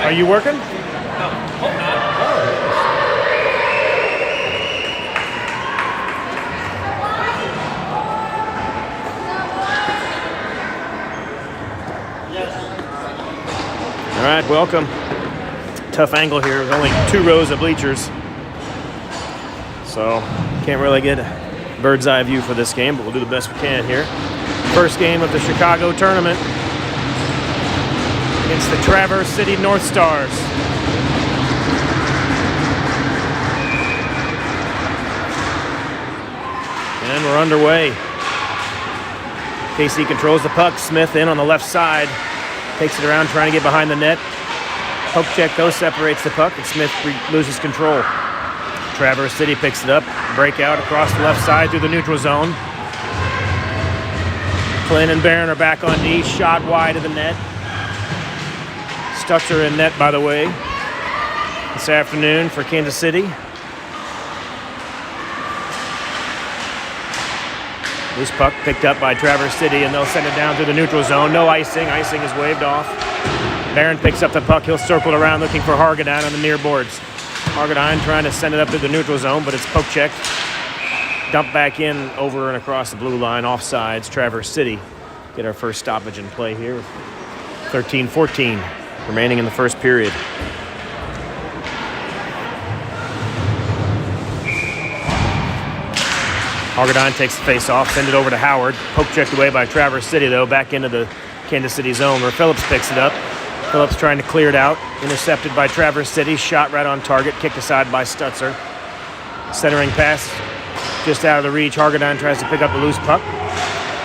Are you working? All right, welcome. Tough angle here. There's only 2 rows of bleachers, so can't really get a bird's eye view for this game, but we'll do the best we can here. First game of the Chicago tournament against the Traverse City North Stars. And we're underway. KC controls the puck. Smith in on the left side. Takes it around, trying to get behind the net. Poke check, though, separates the puck, and Smith loses control. Traverse City picks it up. Breakout across the left side through the neutral zone. Flynn and Barron are back on D. Shot wide of the net. Stutzer in net, by the way, this afternoon for Kansas City. Loose puck picked up by Traverse City, and they'll send it down through the neutral zone. No icing. Icing is waved off. Barron picks up the puck. He'll circle it around looking for Hargadine on the near boards. Hargadine trying to send it up through the neutral zone, but it's poke checked. Dumped back in over and across the blue line. Offsides. Traverse City get our first stoppage in play here. 13-14 remaining in the first period. Hargadine takes the face off, send it over to Howard. Poke checked away by Traverse City, though, back into the Kansas City zone where Phillips picks it up. Phillips trying to clear it out. Intercepted by Traverse City. Shot right on target. Kicked aside by Stutzer. Centering pass just out of the reach. Hargadine tries to pick up the loose puck.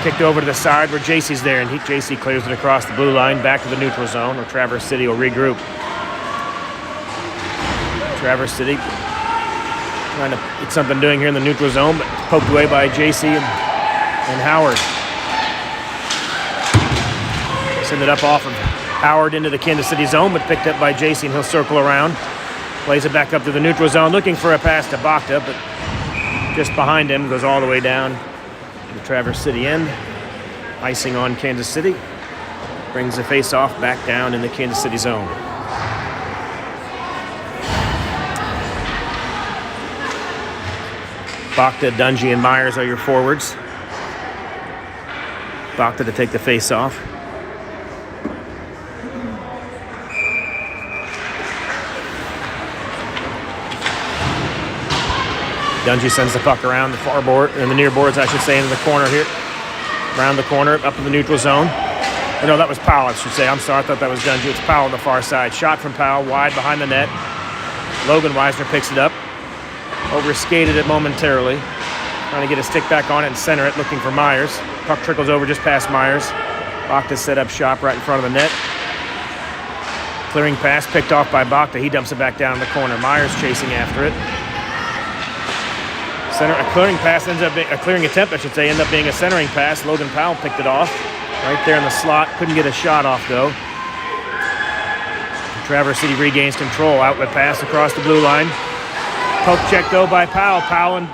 Kicked over to the side where JC's there, and JC clears it across the blue line back to the neutral zone where Traverse City will regroup. Traverse City trying to get something doing here in the neutral zone, but poked away by JC and Howard. Send it up off of Howard into the Kansas City zone, but picked up by JC, and he'll circle around. Plays it back up to the neutral zone, looking for a pass to Bakta, but just behind him, goes all the way down to the Traverse City end. Icing on Kansas City. Brings the face-off back down in the Kansas City zone. Bakta, Dungy, and Myers are your forwards. Bakta to take the face-off. Dungy sends the puck around the far board, and the near boards, I should say, into the corner here. Around the corner, up to the neutral zone. Or no, that was Powell, I should say. I'm sorry, I thought that was Dungy. It's Powell on the far side. Shot from Powell, wide behind the net. Logan Weisner picks it up. Over-skated it momentarily. Trying to get a stick back on it and center it, looking for Myers. Puck trickles over just past Myers. Bakta set up shop right in front of the net. Clearing pass picked off by Bakta. He dumps it back down in the corner. Myers chasing after it. A clearing pass ends up being a clearing attempt, I should say, ended up being a centering pass. Logan Powell picked it off right there in the slot. Couldn't get a shot off, though. Traverse City regains control. Outlet pass across the blue line. Poke check, though, by Powell. Powell and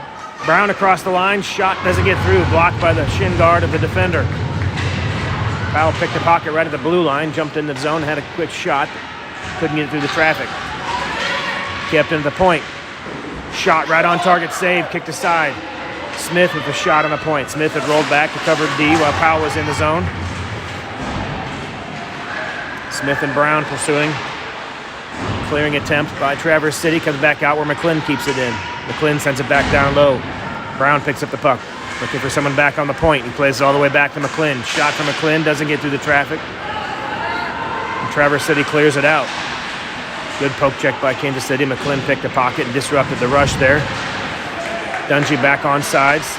Brown across the line. Shot doesn't get through. Blocked by the shin guard of the defender. Powell picked the pocket right at the blue line. Jumped in the zone. Had a quick shot. Couldn't get it through the traffic. Kept into the point. Shot right on target, save, kicked aside. Smith with the shot on the point. Smith had rolled back to cover D while Powell was in the zone. Smith and Brown pursuing. Clearing attempt by Traverse City. Comes back out where McClin keeps it in. McClin sends it back down low. Brown picks up the puck. Looking for someone back on the point. He plays it all the way back to McClin. Shot from McClin, doesn't get through the traffic. And Traverse City clears it out. Good poke check by Kansas City. McClin picked the pocket and disrupted the rush there. Dungy back on sides.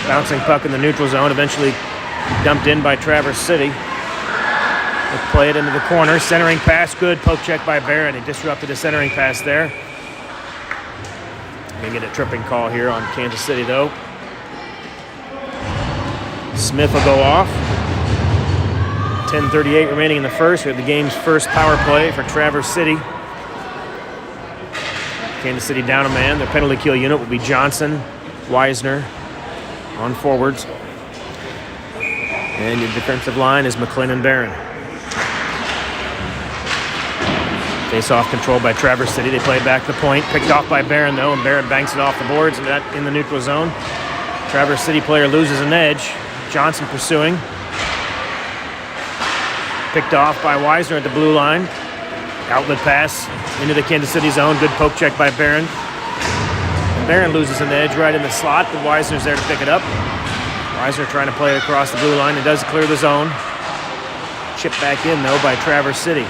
Bouncing puck in the neutral zone. Eventually dumped in by Traverse City. They play it into the corner. Centering pass. Good poke check by Barron. He disrupted the centering pass there. Going to get a tripping call here on Kansas City, though. Smith will go off. 10:38 remaining in the first. We have the game's first power play for Traverse City. Kansas City down a man. Their penalty kill unit will be Johnson, Weisner on forwards. And your defensive line is McClin and Barron. Face-off controlled by Traverse City. They play it back to the point. Picked off by Barron, though, and Barron banks it off the boards and that in the neutral zone. Traverse City player loses an edge. Johnson pursuing. Picked off by Weisner at the blue line. Outlet pass into the Kansas City zone. Good poke check by Barron. And Barron loses an edge right in the slot, but Weisner's there to pick it up. Weisner trying to play it across the blue line. It does clear the zone. Chipped back in, though, by Traverse City.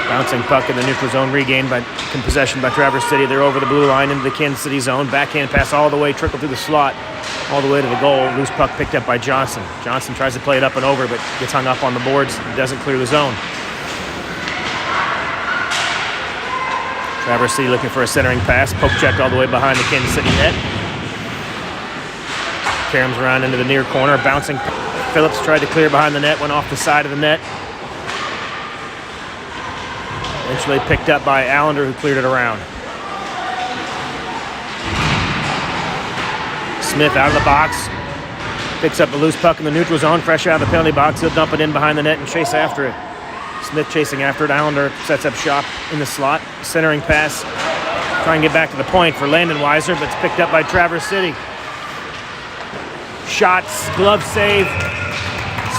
Bouncing puck in the neutral zone, regained by possession by Traverse City. They're over the blue line into the Kansas City zone. Backhand pass all the way, trickle through the slot, all the way to the goal. Loose puck picked up by Johnson. Johnson tries to play it up and over, but gets hung up on the boards. It doesn't clear the zone. Traverse City looking for a centering pass. Poke checked all the way behind the Kansas City net. Caroms around into the near corner. Bouncing. Phillips tried to clear behind the net, went off the side of the net. Eventually picked up by Allender, who cleared it around. Smith out of the box. Picks up the loose puck in the neutral zone, fresh out of the penalty box. He'll dump it in behind the net and chase after it. Smith chasing after it. Allender sets up shop in the slot. Centering pass. Try and get back to the point for Landon Weisner, but it's picked up by Traverse City. Shots, glove save.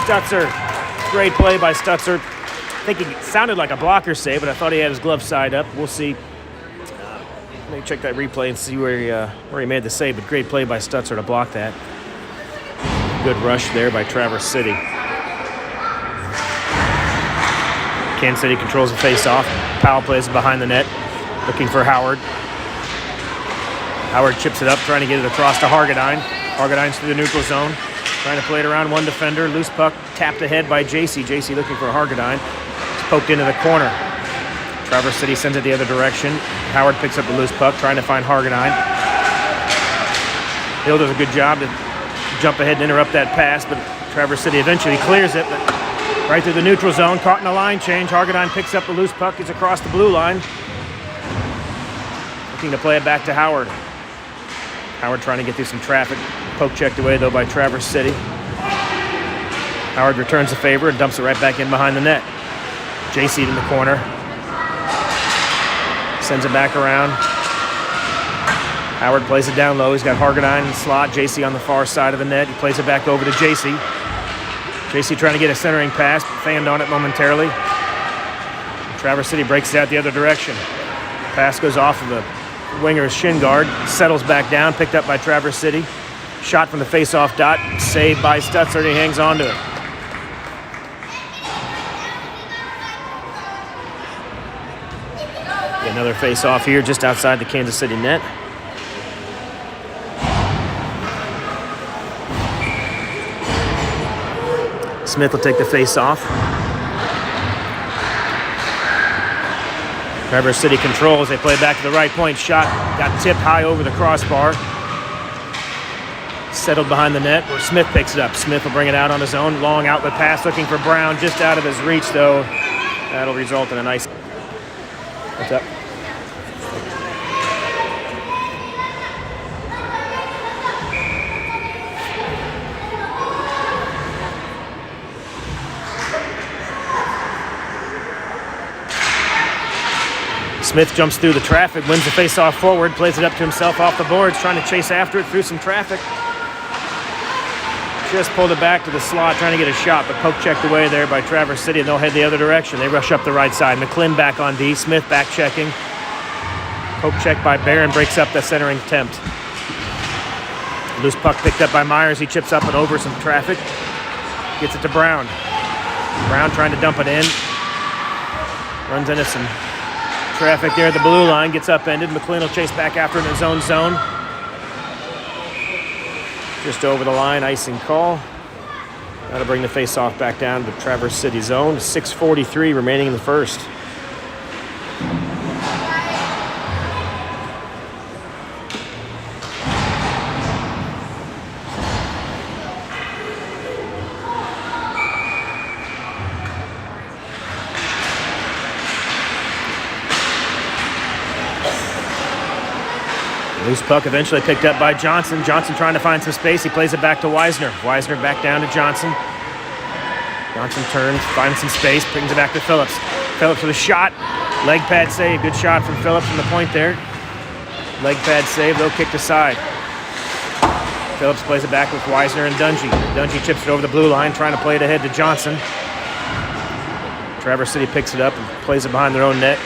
Stutzer. Great play by Stutzer. I think it sounded like a blocker save, but I thought he had his glove side up. We'll see. Let me check that replay and see where he made the save, but great play by Stutzer to block that. Good rush there by Traverse City. Kansas City controls the face-off. Powell plays it behind the net, looking for Howard. Howard chips it up, trying to get it across to Hargadine. Hargadine's through the neutral zone, trying to play it around one defender. Loose puck tapped ahead by JC. JC looking for Hargadine. It's poked into the corner. Traverse City sends it the other direction. Howard picks up the loose puck, trying to find Hargadine. Hill does a good job to jump ahead and interrupt that pass, but Traverse City eventually clears it, but right through the neutral zone, caught in a line change. Hargadine picks up the loose puck, gets across the blue line. Looking to play it back to Howard. Howard trying to get through some traffic. Poke checked away, though, by Traverse City. Howard returns the favor and dumps it right back in behind the net. JC in the corner. Sends it back around. Howard plays it down low. He's got Hargadine in the slot. JC on the far side of the net. He plays it back over to JC. JC trying to get a centering pass, but fanned on it momentarily. Traverse City breaks it out the other direction. Pass goes off of the winger's shin guard. Settles back down, picked up by Traverse City. Shot from the face-off dot. Saved by Stutzer, and he hangs on to it. Another face-off here just outside the Kansas City net. Smith will take the face-off. Traverse City controls. They play back to the right point. Shot got tipped high over the crossbar. Settled behind the net where Smith picks it up. Smith will bring it out on his own. Long outlet pass looking for Brown. Just out of his reach, though. That'll result in a nice... What's up? Smith jumps through the traffic, wins the face-off forward, plays it up to himself off the boards, trying to chase after it through some traffic. Just pulled it back to the slot, trying to get a shot, but poke checked away there by Traverse City, and they'll head the other direction. They rush up the right side. McClin back on D. Smith back checking. Poke check by Barron, breaks up the centering attempt. Loose puck picked up by Myers. He chips up and over some traffic. Gets it to Brown. Brown trying to dump it in. Runs into some traffic there at the blue line, gets upended. McLean will chase back after it in his own zone. Just over the line, icing call. That'll bring the face-off back down to Traverse City zone. 6:43 remaining in the first. Loose puck eventually picked up by Johnson. Johnson trying to find some space. He plays it back to Weisner. Weisner back down to Johnson. Johnson turns, finds some space, brings it back to Phillips. Phillips with a shot. Leg pad save. Good shot from Phillips from the point there. Leg pad save, though, kicked aside. Phillips plays it back with Weisner and Dungy. Dungy chips it over the blue line, trying to play it ahead to Johnson. Traverse City picks it up and plays it behind their own net.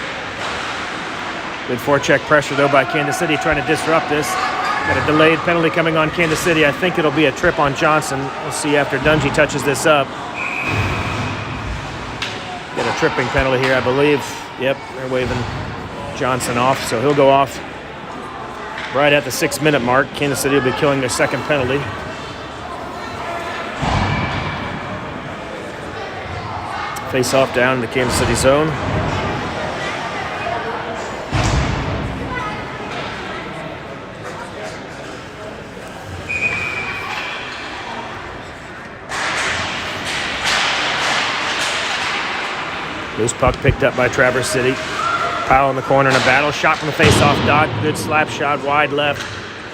Good forecheck pressure, though, by Kansas City, trying to disrupt this. Got a delayed penalty coming on Kansas City. I think it'll be a trip on Johnson. We'll see after Dungy touches this up. Got a tripping penalty here, I believe. Yep, they're waving Johnson off, so he'll go off right at the 6-minute mark. Kansas City will be killing their second penalty. Face off down in the Kansas City zone. Loose puck picked up by Traverse City. Powell in the corner in a battle. Shot from the face-off dot. Good slap shot wide left.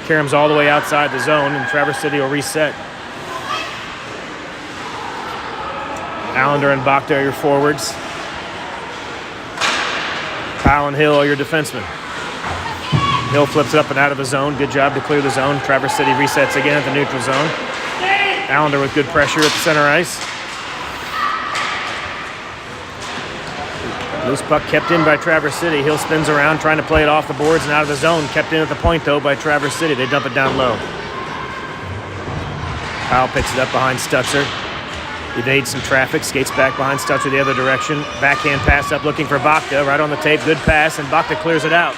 Karam's all the way outside the zone, and Traverse City will reset. Allender and Bakta are your forwards. Powell and Hill are your defensemen. Hill flips it up and out of the zone. Good job to clear the zone. Traverse City resets again at the neutral zone. Allender with good pressure at the center ice. Loose puck kept in by Traverse City. Hill spins around, trying to play it off the boards and out of the zone. Kept in at the point, though, by Traverse City. They dump it down low. Powell picks it up behind Stutzer. Evades some traffic, skates back behind Stutzer the other direction. Backhand pass up looking for Bakta. Right on the tape, good pass, and Bakta clears it out.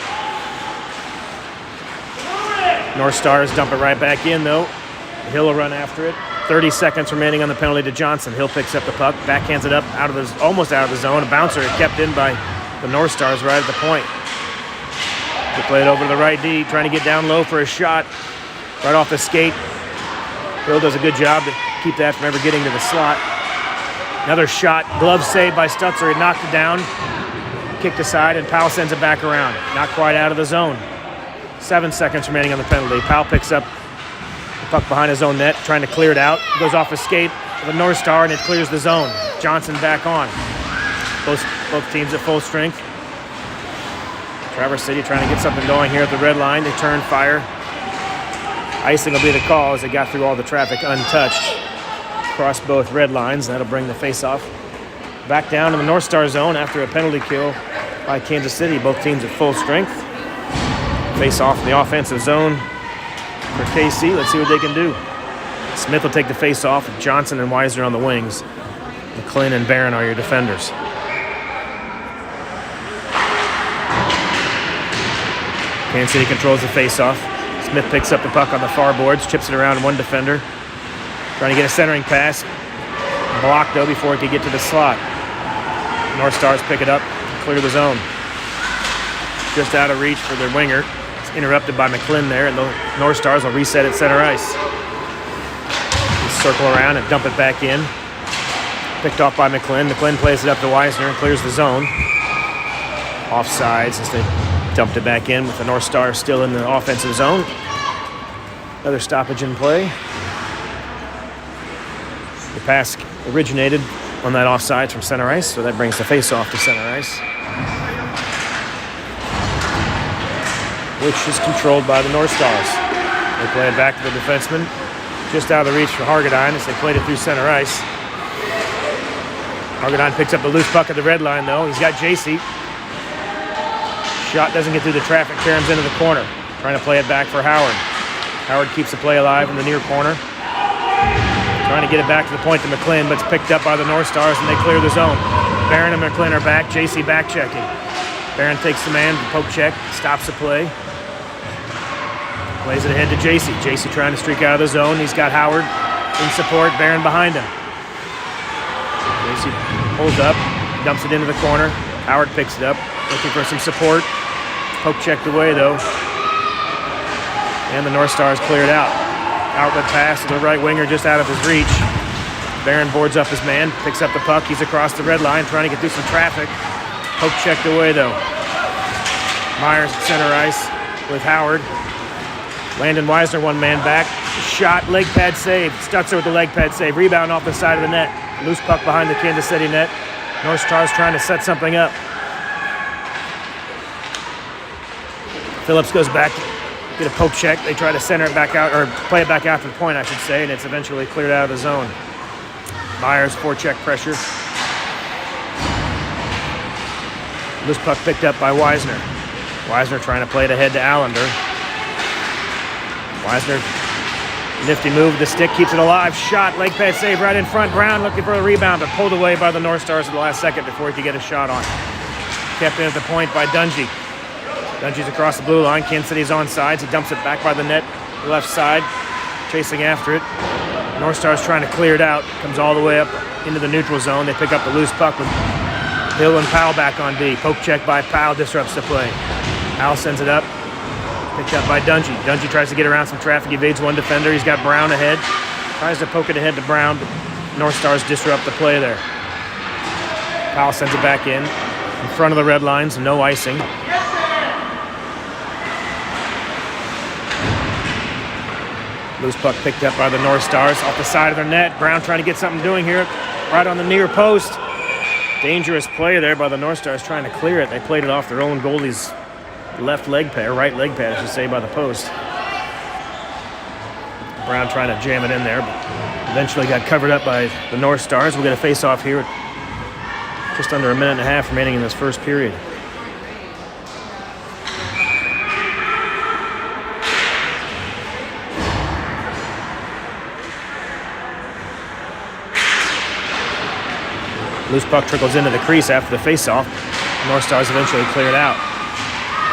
North Stars dump it right back in, though. Hill will run after it. 30 seconds remaining on the penalty to Johnson. Hill picks up the puck, backhands it up almost out of the zone. A bouncer kept in by the North Stars right at the point. They play it over to the right D, trying to get down low for a shot. Right off the skate. Hill does a good job to keep that from ever getting to the slot. Another shot, glove save by Stutzer. He knocked it down, kicked aside, and Powell sends it back around. Not quite out of the zone. 7 seconds remaining on the penalty. Powell picks up puck behind his own net, trying to clear it out. Goes off a skate of the North Star, and it clears the zone. Johnson back on. Both teams at full strength. Traverse City trying to get something going here at the red line. They turn, fire. Icing will be the call as they got through all the traffic untouched. Across both red lines. That'll bring the face-off back down in the North Star zone after a penalty kill by Kansas City. Both teams at full strength. Face-off in the offensive zone for KC. Let's see what they can do. Smith will take the face-off. Johnson and Weisner on the wings. McClin and Barron are your defenders. Kansas City controls the face-off. Smith picks up the puck on the far boards, chips it around one defender. Trying to get a centering pass. Blocked, though, before it could get to the slot. North Stars pick it up, clear the zone. Just out of reach for their winger. Interrupted by McClin there, and the North Stars will reset at center ice. Just circle around and dump it back in. Picked off by McClin. McClin plays it up to Weisner and clears the zone. Offsides as they dumped it back in with the North Stars still in the offensive zone. Another stoppage in play. The pass originated on that offsides from center ice, so that brings the face-off to center ice, which is controlled by the North Stars. They play it back to the defenseman, just out of the reach for Hargadine as they played it through center ice. Hargadine picks up the loose puck at the red line, though. He's got JC. Shot doesn't get through the traffic. Karam's into the corner, trying to play it back for Howard. Howard keeps the play alive in the near corner. Trying to get it back to the point to McClin, but it's picked up by the North Stars, and they clear the zone. Barron and McClin are back. JC back checking. Barron takes the man, poke check, stops the play. Plays it ahead to JC. JC trying to streak out of the zone. He's got Howard in support, Barron behind him. JC pulls up, dumps it into the corner. Howard picks it up, looking for some support. Poke checked away, though. And the North Stars cleared out. Outlet pass to the right winger just out of his reach. Barron boards up his man, picks up the puck. He's across the red line, trying to get through some traffic. Poke checked away, though. Myers at center ice with Howard. Landon Weisner one man back. Shot, leg pad save. Stutzer with the leg pad save. Rebound off the side of the net. Loose puck behind the Kansas City net. North Stars trying to set something up. Phillips goes back, get a poke check. They try to center it back out, or play it back after the point, I should say, and it's eventually cleared out of the zone. Myers forecheck pressure. Loose puck picked up by Weisner. Weisner trying to play it ahead to Allender. Weisner, nifty move with the stick, keeps it alive. Shot, leg pad save right in front. Brown looking for a rebound, but pulled away by the North Stars at the last second before he could get a shot on. Kept in at the point by Dungy. Dungy's across the blue line. Kansas City's on sides. He dumps it back by the net, left side, chasing after it. North Stars trying to clear it out. Comes all the way up into the neutral zone. They pick up the loose puck with Hill and Powell back on D. Poke check by Powell disrupts the play. Powell sends it up. Picked up by Dungy. Dungy tries to get around some traffic. Evades one defender. He's got Brown ahead. Tries to poke it ahead to Brown, but North Stars disrupt the play there. Powell sends it back in front of the red lines. No icing. Loose puck picked up by the North Stars off the side of their net. Brown trying to get something doing here, right on the near post. Dangerous play there by the North Stars trying to clear it. They played it off their own goalie's left leg pad, or right leg pad, I should say, by the post. Brown trying to jam it in there, but eventually got covered up by the North Stars. We'll get a face-off here with just under a minute and a half remaining in this first period. Loose puck trickles into the crease after the face-off. North Stars eventually clear it out.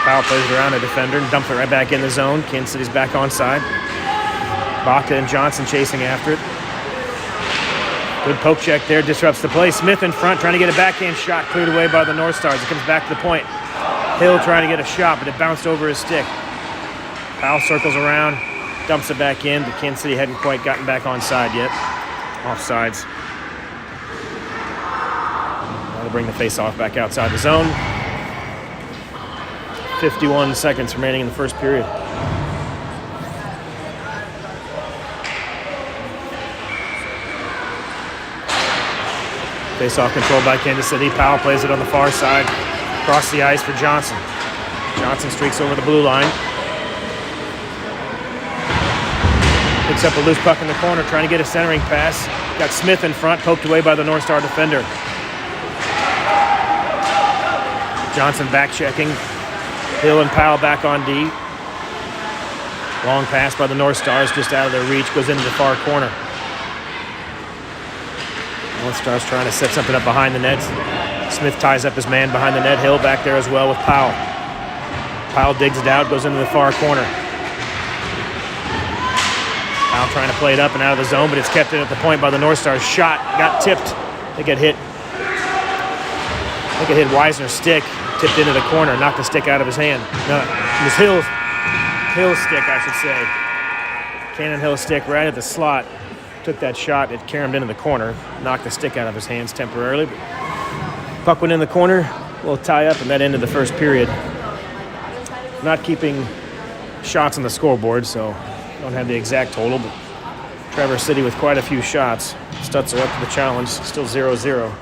Powell plays it around a defender and dumps it right back in the zone. Kansas City's back on side. Baca and Johnson chasing after it. Good poke check there, disrupts the play. Smith in front, trying to get a backhand shot, cleared away by the North Stars. It comes back to the point. Hill trying to get a shot, but it bounced over his stick. Powell circles around, dumps it back in, but Kansas City hadn't quite gotten back on side yet. Offsides. Now to bring the face-off back outside the zone. 51 seconds remaining in the first period. Face-off controlled by Kansas City. Powell plays it on the far side. Across the ice for Johnson. Johnson streaks over the blue line. Picks up a loose puck in the corner, trying to get a centering pass. Got Smith in front, poked away by the North Star defender. Johnson back checking. Hill and Powell back on D. Long pass by the North Stars, just out of their reach, goes into the far corner. North Stars trying to set something up behind the net. Smith ties up his man behind the net. Hill back there as well with Powell. Powell digs it out, goes into the far corner. Powell trying to play it up and out of the zone, but it's kept in at the point by the North Stars. Shot, got tipped. I think it hit Weisner's stick. Tipped into the corner, knocked the stick out of his hand. No, it was Hill's stick, I should say. Cannon Hill's stick right at the slot. Took that shot, it caromed into the corner, knocked the stick out of his hands temporarily. But puck went in the corner, a little tie up, and that ended the first period. Not keeping shots on the scoreboard, so don't have the exact total, but Traverse City with quite a few shots. Stutzer up to the challenge, still 0-0.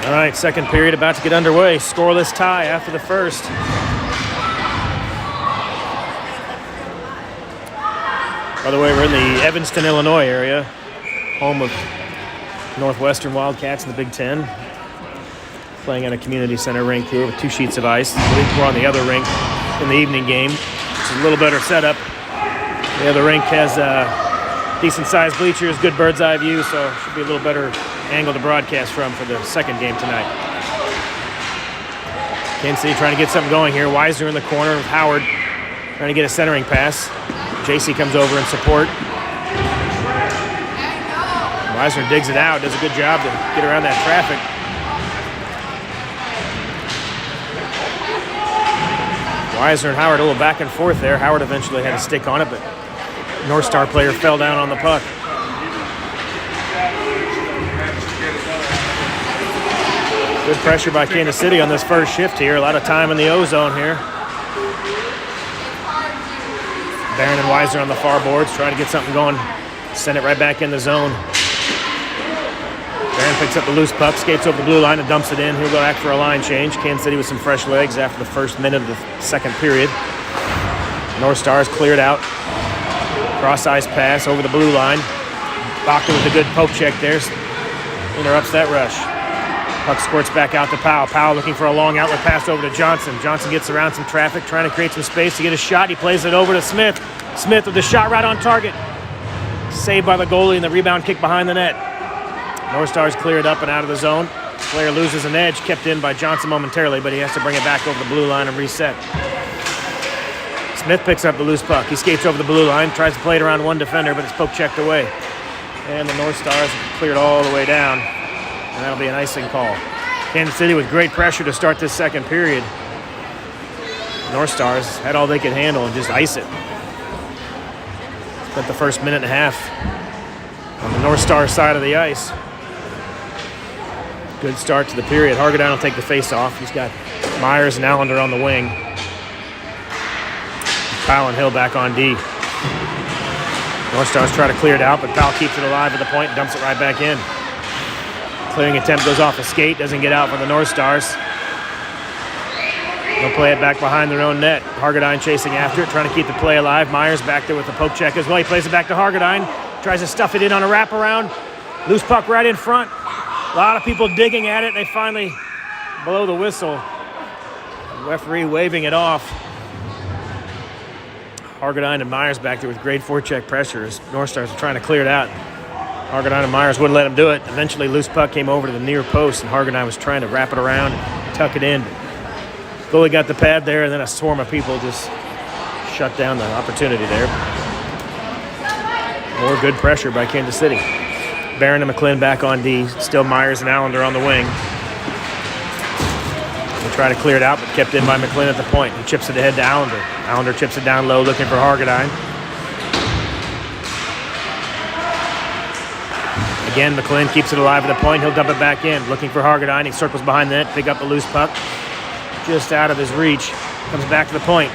All right, second period about to get underway. Scoreless tie after the first. By the way, we're in the Evanston, Illinois area, home of Northwestern Wildcats in the Big Ten, playing at a community center rink here with 2 sheets of ice. We're on the other rink in the evening game, which is a little better setup. The other rink has decent-sized bleachers, good bird's eye view, so it should be a little better angle to broadcast from for the second game tonight. Kansas City trying to get something going here. Wisner in the corner with Howard trying to get a centering pass. JC comes over in support. Wisner digs it out, does a good job to get around that traffic. Wisner and Howard a little back and forth there. Howard eventually had a stick on it, but North Star player fell down on the puck. Good pressure by Kansas City on this first shift here. A lot of time in the O-zone here. Barron and Wisner on the far boards trying to get something going. Send it right back in the zone. Barron picks up the loose puck, skates over the blue line and dumps it in. He'll go back for a line change. Kansas City with some fresh legs after the first minute of the second period. North Stars cleared out. Cross ice pass over the blue line. Baca with a good poke check there. Interrupts that rush. Puck squirts back out to Powell. Powell looking for a long outlet pass over to Johnson. Johnson gets around some traffic, trying to create some space to get a shot. He plays it over to Smith. Smith with the shot right on target. Saved by the goalie and the rebound kick behind the net. North Stars cleared up and out of the zone. Player loses an edge, kept in by Johnson momentarily, but he has to bring it back over the blue line and reset. Smith picks up the loose puck. He skates over the blue line, tries to play it around one defender, but it's poke checked away. And the North Stars cleared all the way down, and that'll be an icing call. Kansas City with great pressure to start this second period. North Stars had all they could handle and just ice it. Spent the first minute and a half on the North Star side of the ice. Good start to the period. Hargadine will take the face-off. He's got Myers and Allender on the wing. Powell and Hill back on D. North Stars try to clear it out, but Powell keeps it alive at the point and dumps it right back in. Clearing attempt goes off a skate, doesn't get out for the North Stars. They'll play it back behind their own net. Hargadine chasing after it, trying to keep the play alive. Myers back there with the poke check as well. He plays it back to Hargadine. Tries to stuff it in on a wraparound. Loose puck right in front. A lot of people digging at it. They finally blow the whistle. The referee waving it off. Hargadine and Myers back there with great forecheck pressures. North Stars are trying to clear it out. Hargadine and Myers wouldn't let him do it. Eventually, loose puck came over to the near post, and Hargadine was trying to wrap it around, tuck it in. Goalie got the pad there, and then a swarm of people just shut down the opportunity there. More good pressure by Kansas City. Barron and McClin back on D. Still Myers and Allender on the wing. They try to clear it out, but kept in by McClin at the point. He chips it ahead to Allender. Allender chips it down low, looking for Hargadine. Again, McClin keeps it alive at the point. He'll dump it back in, looking for Hargadine. He circles behind the net, pick up the loose puck. Just out of his reach. Comes back to the point.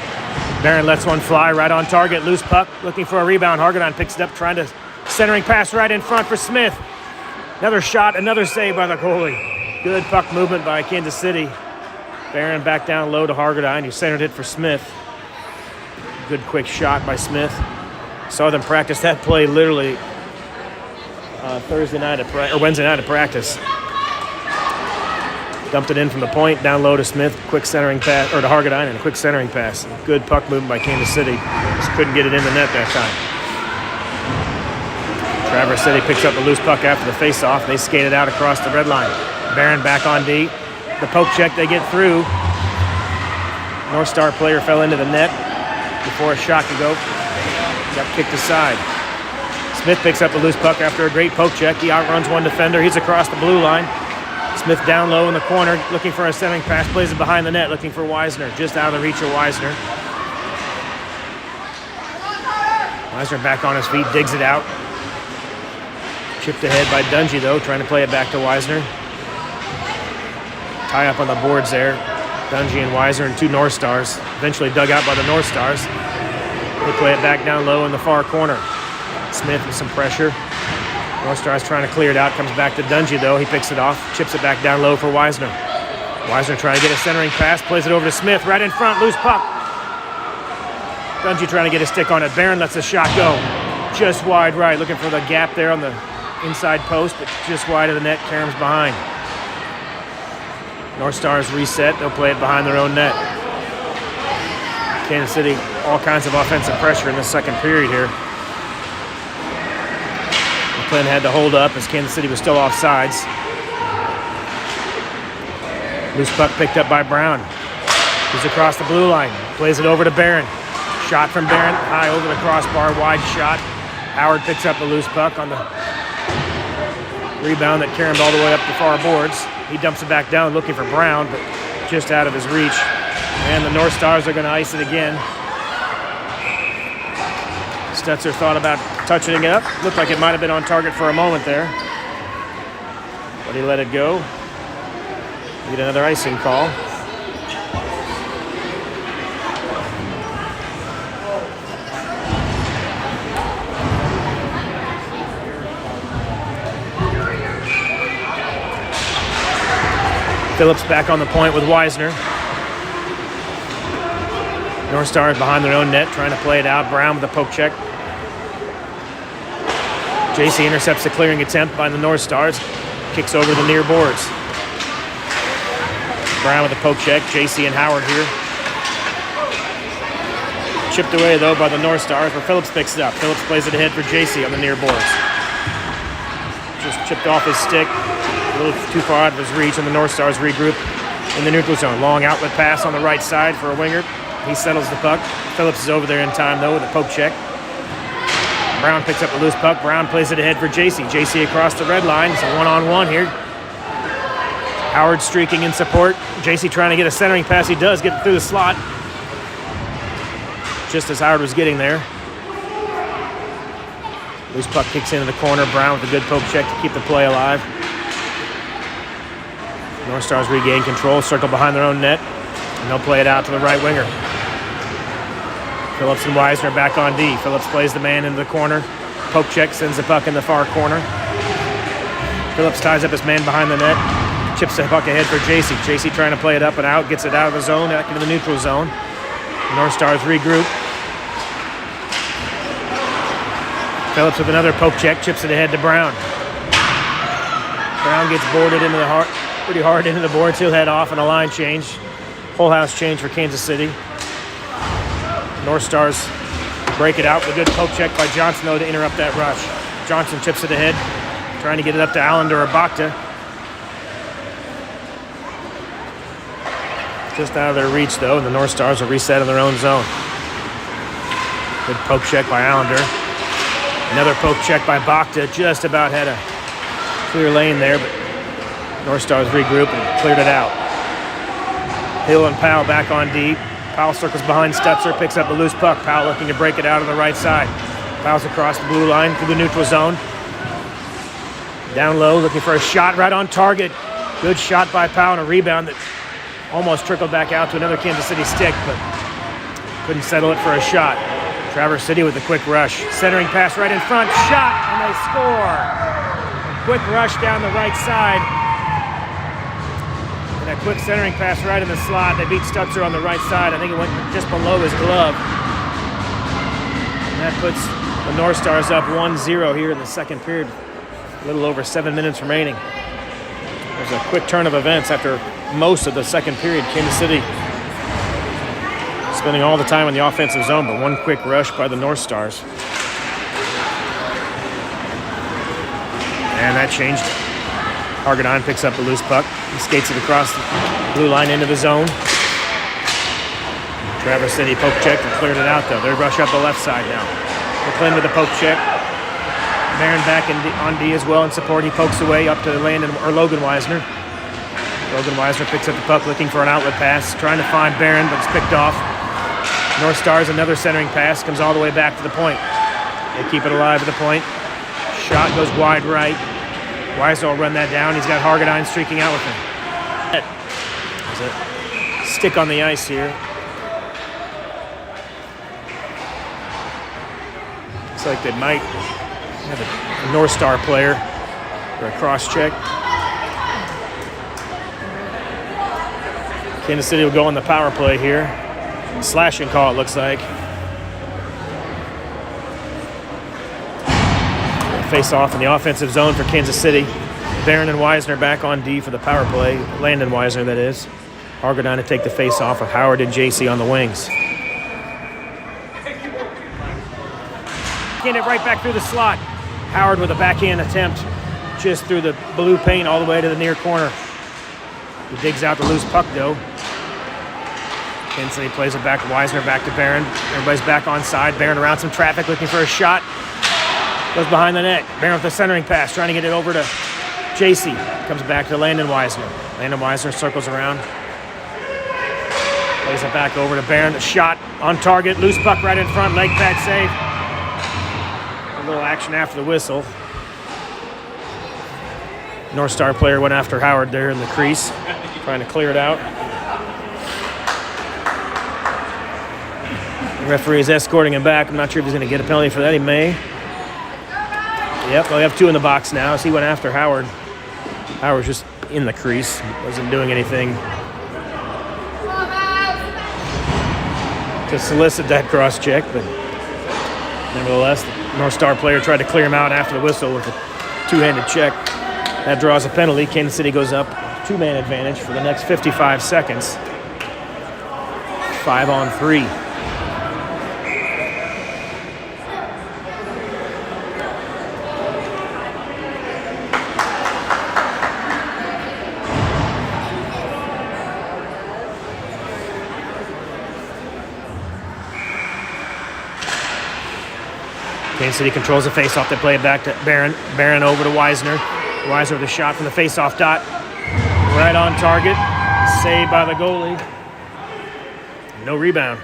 Barron lets one fly right on target. Loose puck, looking for a rebound. Hargadine picks it up, trying to centering pass right in front for Smith. Another shot, another save by the goalie. Good puck movement by Kansas City. Barron back down low to Hargadine, who centered it for Smith. Good quick shot by Smith. Saw them practice that play literally Wednesday night at practice. Dumped it in from the point, down low to Smith, quick centering pass, or to Hargadine, and a quick centering pass. Good puck movement by Kansas City. Just couldn't get it in the net that time. Traverse City picks up the loose puck after the face-off. They skate it out across the red line. Barron back on D. The poke check, they get through. North Star player fell into the net before a shot could go. Got kicked aside. Smith picks up the loose puck after a great poke check. He outruns one defender. He's across the blue line. Smith down low in the corner, looking for a centering pass, plays it behind the net, looking for Wisner, just out of the reach of Wisner. Wisner back on his feet, digs it out. Chipped ahead by Dungy, though, trying to play it back to Wisner. Tie up on the boards there. Dungy and Wisner and two North Stars, eventually dug out by the North Stars. They play it back down low in the far corner. Smith with some pressure. North Stars trying to clear it out. Comes back to Dungy, though. He picks it off. Chips it back down low for Wisner. Wisner trying to get a centering pass. Plays it over to Smith. Right in front. Loose puck. Dungy trying to get a stick on it. Barron lets the shot go. Just wide right. Looking for the gap there on the inside post, but just wide of the net. Karams behind. North Stars reset. They'll play it behind their own net. Kansas City, all kinds of offensive pressure in the second period here. McClin had to hold up as Kansas City was still offsides. Loose puck picked up by Brown. He's across the blue line. Plays it over to Barron. Shot from Barron, high over the crossbar, wide shot. Howard picks up the loose puck on the rebound that carried all the way up the far boards. He dumps it back down looking for Brown, but just out of his reach. And the North Stars are going to ice it again. Stetzer thought about touching it up. Looked like it might have been on target for a moment there. But he let it go. Get another icing call. Phillips back on the point with Wisner. North Stars behind their own net, trying to play it out. Brown with a poke check. JC intercepts the clearing attempt by the North Stars. Kicks over the near boards. Brown with a poke check. JC and Howard here. Chipped away, though, by the North Stars, where Phillips picks it up. Phillips plays it ahead for JC on the near boards. Just chipped off his stick. A little too far out of his reach, and the North Stars regroup in the neutral zone. Long outlet pass on the right side for a winger. He settles the puck. Phillips is over there in time, though, with a poke check. Brown picks up a loose puck. Brown plays it ahead for JC. JC across the red line. It's a one-on-one here. Howard streaking in support. JC trying to get a centering pass. He does get through the slot. Just as Howard was getting there. Loose puck kicks into the corner. Brown with a good poke check to keep the play alive. North Stars regain control, circle behind their own net, and they'll play it out to the right winger. Phillips and Wisner back on D. Phillips plays the man into the corner. Poke check sends the puck in the far corner. Phillips ties up his man behind the net, chips the puck ahead for JC. JC trying to play it up and out, gets it out of the zone, back into the neutral zone. North Stars regroup. Phillips with another poke check, chips it ahead to Brown. Brown gets boarded into the heart. Pretty hard into the boards. He'll head off on a line change. Whole house change for Kansas City. North Stars break it out with a good poke check by Johnson, though, to interrupt that rush. Johnson chips it ahead, trying to get it up to Allender or Bakta. Just out of their reach, though, and the North Stars will reset in their own zone. Good poke check by Allender. Another poke check by Bakta. Just about had a clear lane there, but North Stars regroup and cleared it out. Hill and Powell back on deep. Powell circles behind Stetzer, picks up the loose puck. Powell looking to break it out on the right side. Powell's across the blue line through the neutral zone. Down low, looking for a shot right on target. Good shot by Powell and a rebound that almost trickled back out to another Kansas City stick, but couldn't settle it for a shot. Traverse City with a quick rush. Centering pass right in front. Shot, and they score. Quick rush down the right side. And a quick centering pass right in the slot. They beat Stutzer on the right side. I think it went just below his glove. And that puts the North Stars up 1-0 here in the second period. A little over 7 minutes remaining. There's a quick turn of events after most of the second period. Kansas City spending all the time in the offensive zone, but one quick rush by the North Stars. And that changed. Hargadon picks up the loose puck. He skates it across the blue line into the zone. Traverse City poke check and cleared it out, though. They rush up the left side now. McClin with the poke check. Barron back on D as well in support. He pokes away up to Logan Wisner. Logan Wisner picks up the puck, looking for an outlet pass. Trying to find Barron, but it's picked off. North Stars, another centering pass, comes all the way back to the point. They keep it alive at the point. Shot goes wide right. Wisner will run that down. He's got Hargadon streaking out with him. There's a stick on the ice here. Looks like they might have a North Star player for a cross check. Kansas City will go on the power play here. Slashing call, it looks like. Face-off in the offensive zone for Kansas City. Barron and Wisner back on D for the power play. Landon Wisner, that is. Hargadine to take the face-off with Howard and JC on the wings. Getting it right back through the slot. Howard with a backhand attempt just through the blue paint all the way to the near corner. He digs out the loose puck, though. Kansas City plays it back to Wisner, back to Barron. Everybody's back on side. Barron around some traffic, looking for a shot. Goes behind the net. Barron with a centering pass, trying to get it over to JC. Comes back to Landon Wisner. Landon Wisner circles around. Plays it back over to Barron. The shot on target. Loose puck right in front. Leg pad save. A little action after the whistle. North Star player went after Howard there in the crease, trying to clear it out. The referee is escorting him back. I'm not sure if he's going to get a penalty for that. He may. Yep, well, we have two in the box now as he went after Howard. Howard's just in the crease, wasn't doing anything to solicit that cross check, but nevertheless, the North Star player tried to clear him out after the whistle with a two-handed check. That draws a penalty. Kansas City goes up two-man advantage for the next 55 seconds. 5-on-3. Kansas City controls the face-off. They play it back to Barron. Barron over to Wisner. Wisner with a shot from the face-off dot. Right on target. Saved by the goalie. No rebound.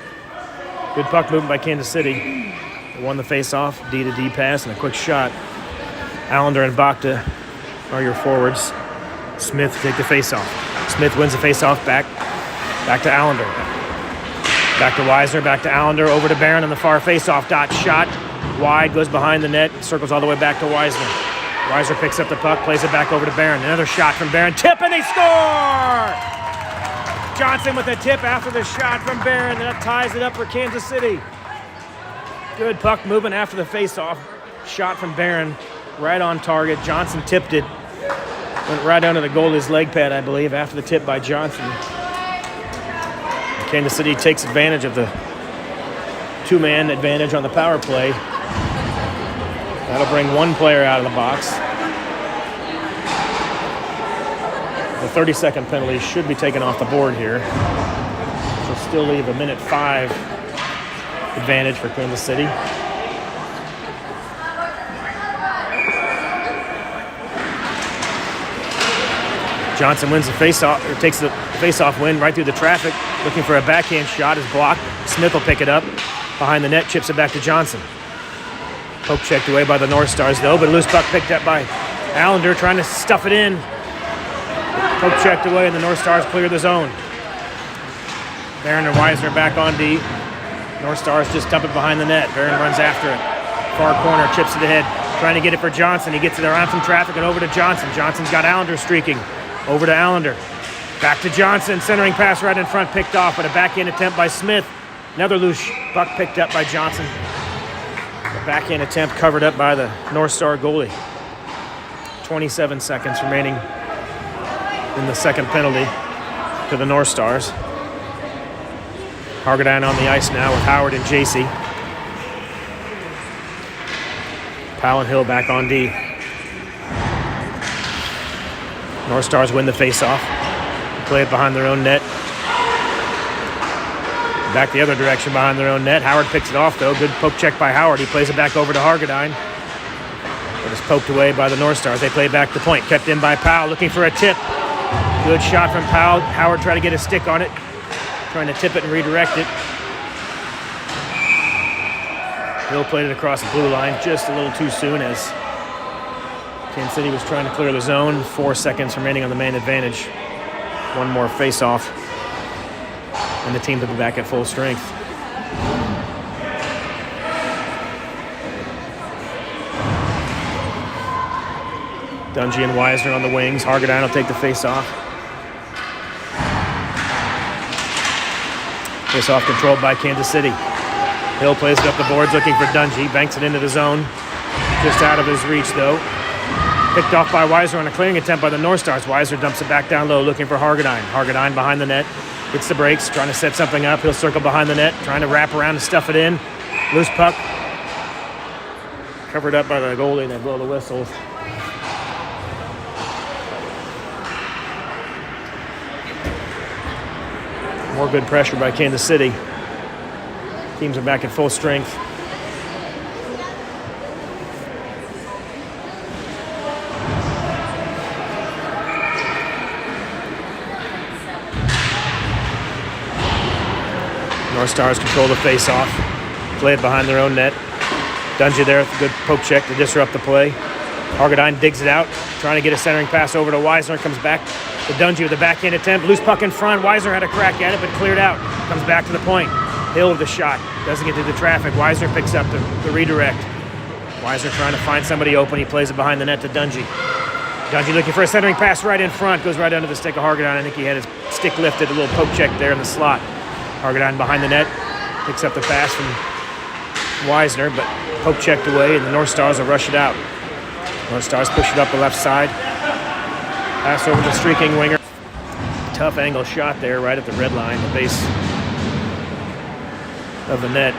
Good puck movement by Kansas City. They won the face-off. D to D pass and a quick shot. Allender and Bakta are your forwards. Smith take the face-off. Smith wins the face-off back to Allender. Back to Wisner. Back to Allender. Over to Barron on the far face-off dot. Shot. Wide, goes behind the net, circles all the way back to Wisner. Wisner picks up the puck, plays it back over to Barron. Another shot from Barron. Tip, and they score! Johnson with a tip after the shot from Barron. That ties it up for Kansas City. Good puck movement after the face-off. Shot from Barron, right on target. Johnson tipped it. Went right under the goalie's leg pad, I believe, after the tip by Johnson. Kansas City takes advantage of the two-man advantage on the power play. That'll bring one player out of the box. The 30-second penalty should be taken off the board here. Which will still leave a minute 5 advantage for Kansas City. Johnson wins the face-off, or takes the face-off win right through the traffic. Looking for a backhand shot is blocked. Smith will pick it up. Behind the net, chips it back to Johnson. Poke checked away by the North Stars, though, but a loose puck picked up by Allender, trying to stuff it in. Poke checked away, and the North Stars clear the zone. Barron and Wisner back on D. North Stars just dump it behind the net. Barron runs after it. Far corner, chips it ahead, trying to get it for Johnson. He gets it around some traffic and over to Johnson. Johnson's got Allender streaking. Over to Allender. Back to Johnson. Centering pass right in front, picked off, but a backhand attempt by Smith. Another loose puck picked up by Johnson. The backhand attempt covered up by the North Star goalie. 27 seconds remaining in the second penalty to the North Stars. Hargadine on the ice now with Howard and JC. Powell and Hill back on D. North Stars win the face-off. Play it behind their own net. Back the other direction behind their own net. Howard picks it off, though. Good poke check by Howard. He plays it back over to Hargadine. It is poked away by the North Stars. They play back to point. Kept in by Powell, looking for a tip. Good shot from Powell. Howard tried to get a stick on it. Trying to tip it and redirect it. Hill played it across the blue line just a little too soon as Kansas City was trying to clear the zone. 4 seconds remaining on the man advantage. One more face-off. And the team will be back at full strength. Dungy and Wisner on the wings. Hargadine will take the face-off. Face-off controlled by Kansas City. Hill plays it up the boards looking for Dungy. Banks it into the zone. Just out of his reach, though. Picked off by Weiser on a clearing attempt by the North Stars. Weiser dumps it back down low, looking for Hargadine. Hargadine behind the net. Gets the breaks, trying to set something up. He'll circle behind the net, trying to wrap around and stuff it in. Loose puck. Covered up by the goalie, and they blow the whistle. More good pressure by Kansas City. Teams are back at full strength. North Stars control the face-off. Play it behind their own net. Dungy there with a good poke check to disrupt the play. Hargadine digs it out, trying to get a centering pass over to Weisner. Comes back to Dungy with a backhand attempt. Loose puck in front. Weisner had a crack at it, but cleared out. Comes back to the point. Hill with the shot. Doesn't get through the traffic. Weisner picks up the redirect. Weisner trying to find somebody open. He plays it behind the net to Dungy. Dungy looking for a centering pass right in front. Goes right under the stick of Hargadine. I think he had his stick lifted. A little poke check there in the slot. Hargadine behind the net. Picks up the pass from Weisner, but poke checked away, and the North Stars will rush it out. North Stars push it up the left side. Pass over the streaking winger. Tough angle shot there right at the red line, the base of the net.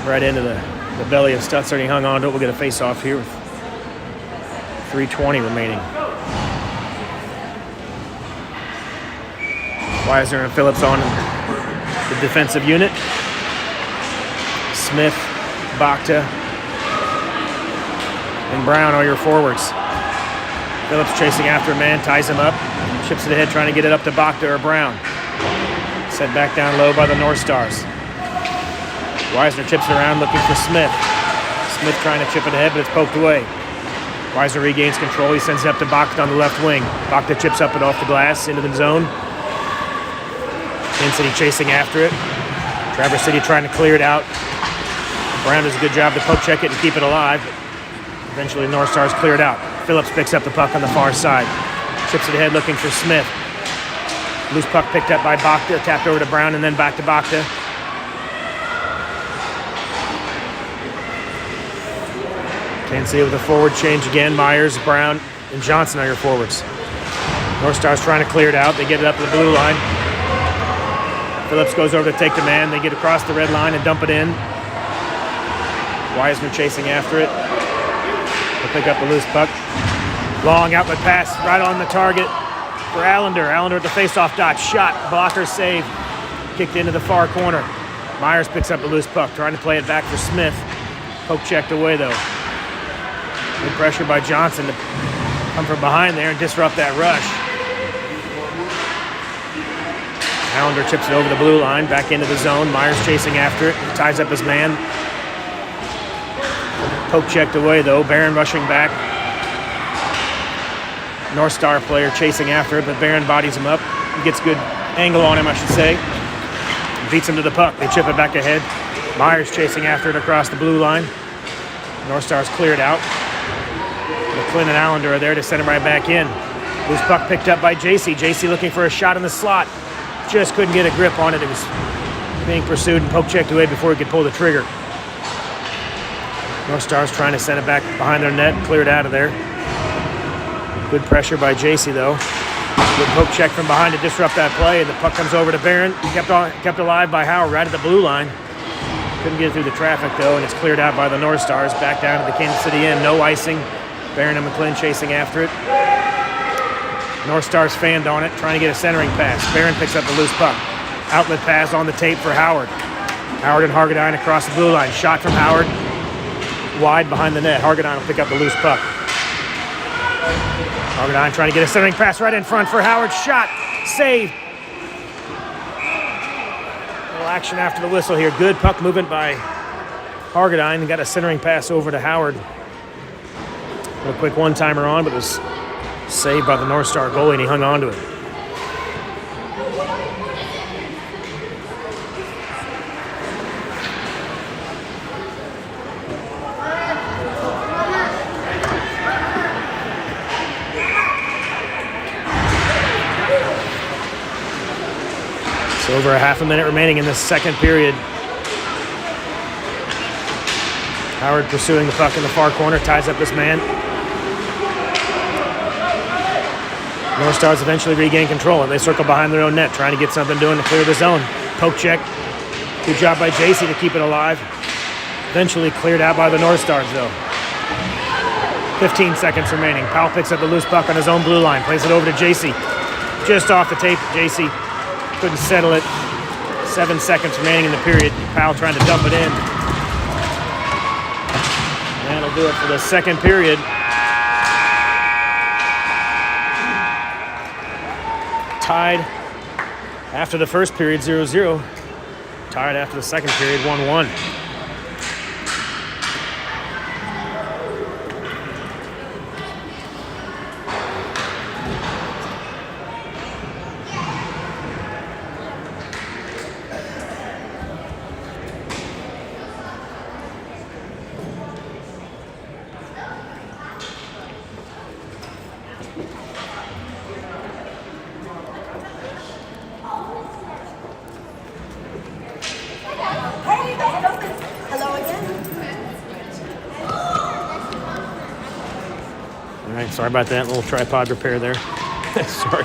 Right into the belly of Stutzer. He hung on to it. We'll get a face-off here with 3:20 remaining. Weisner and Phillips on the defensive unit. Smith, Bakta, and Brown are your forwards. Phillips chasing after a man, ties him up, chips it ahead, trying to get it up to Bakta or Brown. Set back down low by the North Stars. Weisner chips it around, looking for Smith. Smith trying to chip it ahead, but it's poked away. Weisner regains control. He sends it up to Bakta on the left wing. Bakta chips up it off the glass into the zone. Kansas City chasing after it. Traverse City trying to clear it out. Brown does a good job to poke check it and keep it alive. But eventually North Stars clear it out. Phillips picks up the puck on the far side. Chips it ahead looking for Smith. Loose puck picked up by Bakta. Tapped over to Brown and then back to Bakta. Kansas City with a forward change again. Myers, Brown, and Johnson are your forwards. North Stars trying to clear it out. They get it up to the blue line. Phillips goes over to take the man. They get across the red line and dump it in. Weisner chasing after it. They'll pick up the loose puck. Long outlet pass right on the target for Allender. Allender at the face-off dot. Shot. Blocker save. Kicked into the far corner. Myers picks up the loose puck. Trying to play it back for Smith. Poke checked away, though. Good pressure by Johnson to come from behind there and disrupt that rush. Allender chips it over the blue line, back into the zone. Myers chasing after it. He ties up his man. Poke checked away, though. Barron rushing back. North Star player chasing after it, but Barron bodies him up. He gets good angle on him, I should say. Beats him to the puck. They chip it back ahead. Myers chasing after it across the blue line. North Stars cleared out. McClin and Allender are there to send him right back in. Loose puck picked up by JC. JC looking for a shot in the slot. Just couldn't get a grip on it. It was being pursued and poke checked away before he could pull the trigger. North Stars trying to send it back behind their net and clear it out of there. Good pressure by JC, though. Good poke check from behind to disrupt that play, and the puck comes over to Barron. Kept alive by Howard right at the blue line. Couldn't get it through the traffic, though, and it's cleared out by the North Stars. Back down to the Kansas City end. No icing. Barron and McClin chasing after it. North Stars fanned on it, trying to get a centering pass. Barron picks up the loose puck. Outlet pass on the tape for Howard. Howard and Hargadine across the blue line. Shot from Howard. Wide behind the net. Hargadine will pick up the loose puck. Hargadine trying to get a centering pass right in front for Howard. Shot. Save. A little action after the whistle here. Good puck movement by Hargadine. Got a centering pass over to Howard. A quick one-timer on, but it was saved by the North Star goalie, and he hung on to it. So over a half a minute remaining in this second period. Howard pursuing the puck in the far corner, ties up this man. North Stars eventually regain control, and they circle behind their own net, trying to get something doing to clear the zone. Poke check. Good job by JC to keep it alive. Eventually cleared out by the North Stars, though. 15 seconds remaining. Powell picks up the loose puck on his own blue line, plays it over to JC. Just off the tape, JC couldn't settle it. 7 seconds remaining in the period. Powell trying to dump it in. That'll do it for the second period. Tied after the first period, 0-0. Tied after the second period, 1-1. All right, sorry about that little tripod repair there. Sorry.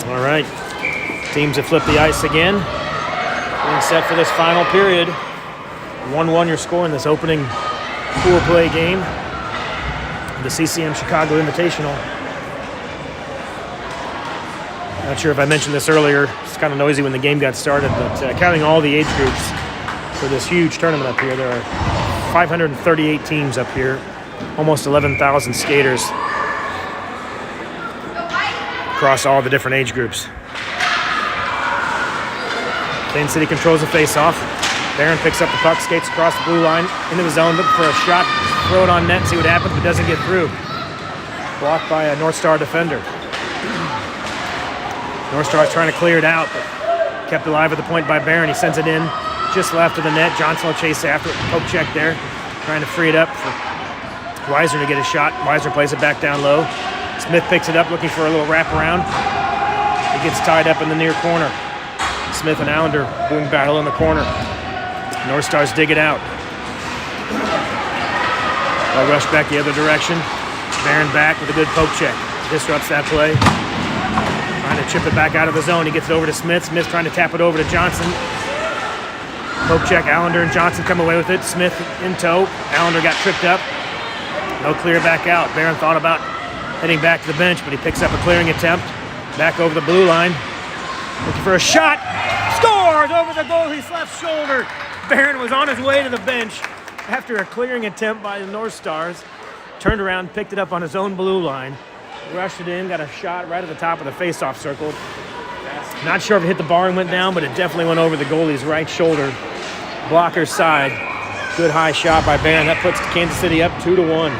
All right. Teams have flipped the ice again. Being set for this final period. 1-1 your score in this opening pool play game. The CCM Chicago Invitational. Not sure if I mentioned this earlier. It's kind of noisy when the game got started, but counting all the age groups for this huge tournament up here, there are 538 teams up here, almost 11,000 skaters across all the different age groups. Kansas City controls the face-off. Barron picks up the puck, skates across the blue line, into the zone, looking for a shot, throw it on net, see what happens, but doesn't get through. Blocked by a North Star defender. North Star's trying to clear it out, but kept alive at the point by Barron. He sends it in, just left of the net. Johnson will chase after it. Poke check there, trying to free it up for Weisner to get a shot. Weisner plays it back down low. Smith picks it up, looking for a little wraparound. He gets tied up in the near corner. Smith and Allender doing battle in the corner. North Stars dig it out. They'll rush back the other direction. Barron back with a good poke check. Disrupts that play. Trying to chip it back out of the zone. He gets it over to Smith. Smith trying to tap it over to Johnson. Poke check. Allender and Johnson come away with it. Smith in tow. Allender got tripped up. No clear back out. Barron thought about heading back to the bench, but he picks up a clearing attempt. Back over the blue line. Looking for a shot. Scores over the goalie's left shoulder. Barron was on his way to the bench after a clearing attempt by the North Stars. Turned around, picked it up on his own blue line. Rushed it in, got a shot right at the top of the face-off circle. Not sure if it hit the bar and went down, but it definitely went over the goalie's right shoulder. Blocker's side. Good high shot by Barron. That puts Kansas City up 2-1.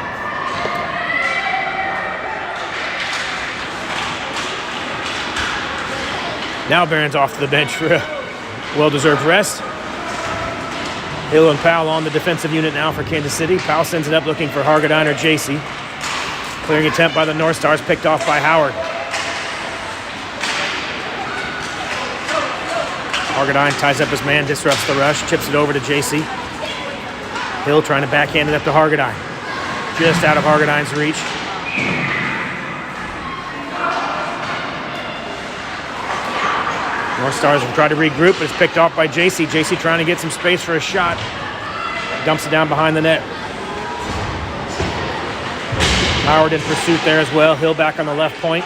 Now Barron's off to the bench for a well-deserved rest. Hill and Powell on the defensive unit now for Kansas City. Powell sends it up looking for Hargadine or JC. Clearing attempt by the North Stars, picked off by Howard. Hargadine ties up his man, disrupts the rush, chips it over to JC. Hill trying to backhand it up to Hargadine. Just out of Hargadine's reach. North Stars will try to regroup, but it's picked off by JC. JC trying to get some space for a shot. Dumps it down behind the net. Howard in pursuit there as well. Hill back on the left point.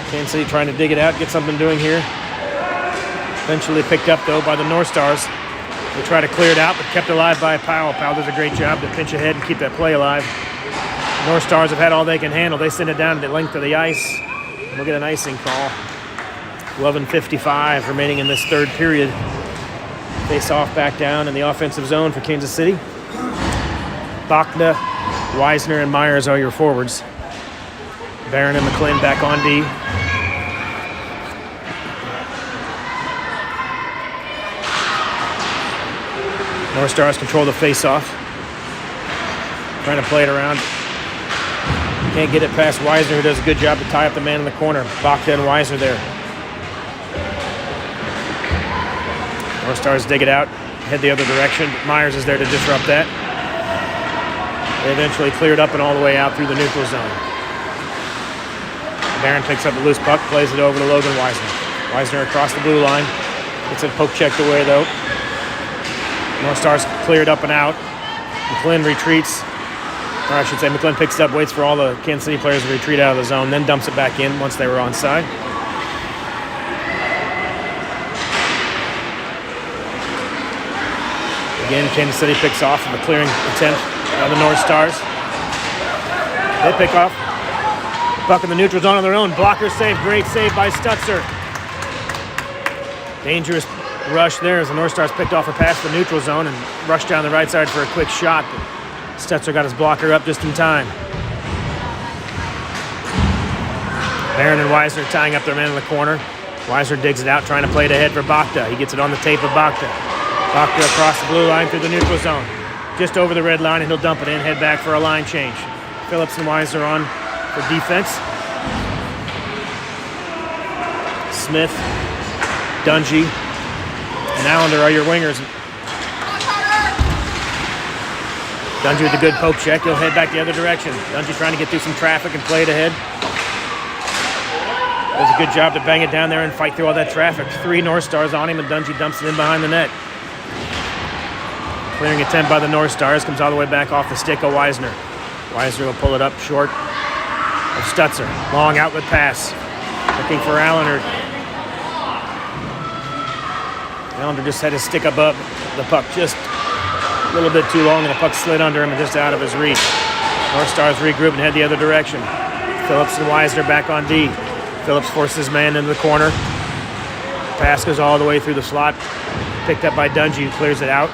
Kansas City trying to dig it out, get something doing here. Eventually picked up, though, by the North Stars. They try to clear it out, but kept alive by Powell. Powell does a great job to pinch ahead and keep that play alive. The North Stars have had all they can handle. They send it down to the length of the ice. We'll get an icing call. 11:55 remaining in this third period. Face off back down in the offensive zone for Kansas City. Bachna, Weisner, and Myers are your forwards. Barron and McClin back on D. North Stars control the face-off. Trying to play it around. Can't get it past Weisner, who does a good job to tie up the man in the corner. Bakta and Weisner there. North Stars dig it out, head the other direction. But Myers is there to disrupt that. They eventually cleared up and all the way out through the neutral zone. Barron picks up the loose puck, plays it over to Logan Weisner. Weisner across the blue line. Gets it poke checked away though. North Stars cleared up and out. McClin retreats. Or I should say McClin picks it up, waits for all the Kansas City players to retreat out of the zone, then dumps it back in once they were onside. Again, Kansas City picks off of a clearing attempt by the North Stars. They pick off. Puck in the neutral zone on their own. Blocker save, great save by Stutzer. Dangerous rush there as the North Stars picked off a pass to the neutral zone and rushed down the right side for a quick shot. But Stutzer got his blocker up just in time. Barron and Weisner tying up their man in the corner. Weisner digs it out, trying to play it ahead for Bakta. He gets it on the tape of Bakta. Bakta across the blue line through the neutral zone. Just over the red line, and he'll dump it in, head back for a line change. Phillips and Weisner on for defense. Smith, Dungy, and Allender are your wingers. Dungy with a good poke check. He'll head back the other direction. Dungy trying to get through some traffic and play it ahead. Does a good job to bang it down there and fight through all that traffic. 3 North Stars on him, and Dungy dumps it in behind the net. Clearing attempt by the North Stars comes all the way back off the stick of Weisner. Weisner will pull it up short of Stutzer. Long outlet pass. Looking for Allender. Allender just had his stick above the puck just a little bit too long, and the puck slid under him and just out of his reach. North Stars regroup and head the other direction. Phillips and Weisner back on D. Phillips forces his man into the corner. Pass goes all the way through the slot. Picked up by Dungy, who clears it out.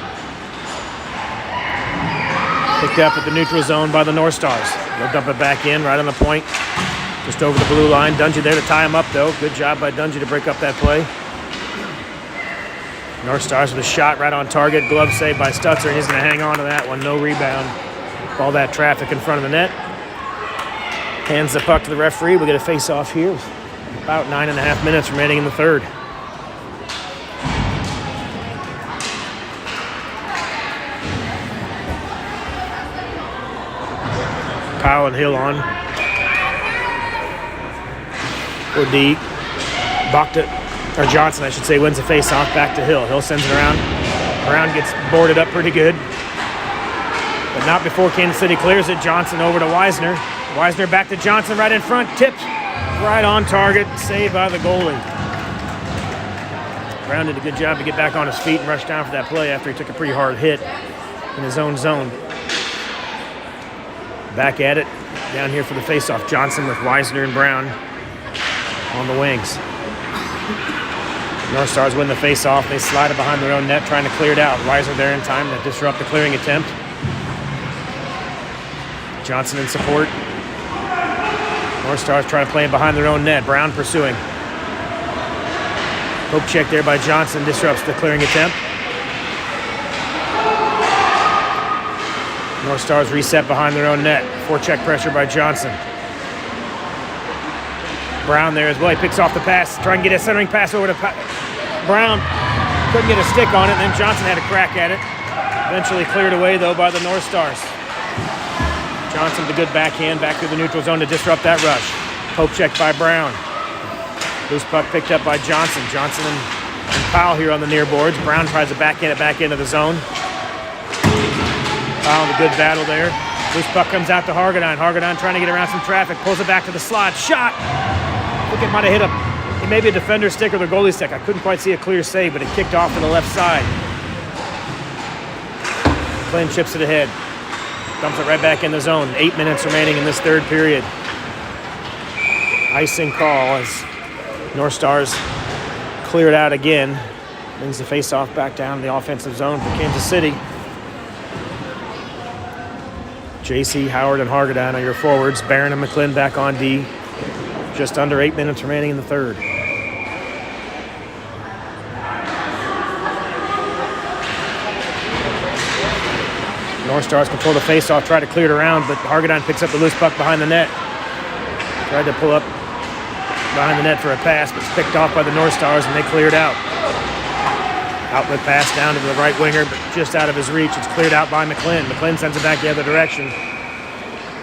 Picked up at the neutral zone by the North Stars. They'll dump it back in right on the point. Just over the blue line. Dungy there to tie him up though. Good job by Dungy to break up that play. North Stars with a shot right on target. Glove save by Stutzer, and he's going to hang on to that one. No rebound. All that traffic in front of the net. Hands the puck to the referee. We get a face-off here with about 9.5 minutes remaining in the third. Powell and Hill on. Or D. Bakta, or Johnson, I should say, wins the face-off back to Hill. Hill sends it around. Brown gets boarded up pretty good. But not before Kansas City clears it. Johnson over to Weisner. Weisner back to Johnson right in front. Tipped right on target. Saved by the goalie. Brown did a good job to get back on his feet and rush down for that play after he took a pretty hard hit in his own zone. Back at it. Down here for the face-off. Johnson with Weisner and Brown on the wings. North Stars win the face-off. They slide it behind their own net, trying to clear it out. Weisner there in time to disrupt the clearing attempt. Johnson in support. North Stars trying to play in behind their own net. Brown pursuing. Poke check there by Johnson disrupts the clearing attempt. North Stars reset behind their own net. Forecheck pressure by Johnson. Brown there as well. He picks off the pass, trying to get a centering pass over to Brown. Couldn't get a stick on it, and then Johnson had a crack at it. Eventually cleared away, though, by the North Stars. Johnson with a good backhand back through the neutral zone to disrupt that rush. Poke check by Brown. Loose puck picked up by Johnson. Johnson and Powell here on the near boards. Brown tries to backhand it back into the zone. Powell with a good battle there. Loose puck comes out to Hargadine. Hargadine trying to get around some traffic. Pulls it back to the slot. Shot! I think it might have hit it may be a defender's stick or the goalie's stick. I couldn't quite see a clear save, but it kicked off to the left side. McClin chips it ahead. Dumps it right back in the zone. 8 minutes remaining in this third period. Icing call as North Stars cleared out again. Brings the face-off back down to the offensive zone for Kansas City. JC, Howard, and Hargadine are your forwards. Barron and McClin back on D. Just under 8 minutes remaining in the third. North Stars control the faceoff, try to clear it around, but Hargadine picks up the loose puck behind the net. Tried to pull up behind the net for a pass, but it's picked off by the North Stars, and they cleared out. Outlet pass down to the right winger, but just out of his reach. It's cleared out by McLean. McLean sends it back the other direction,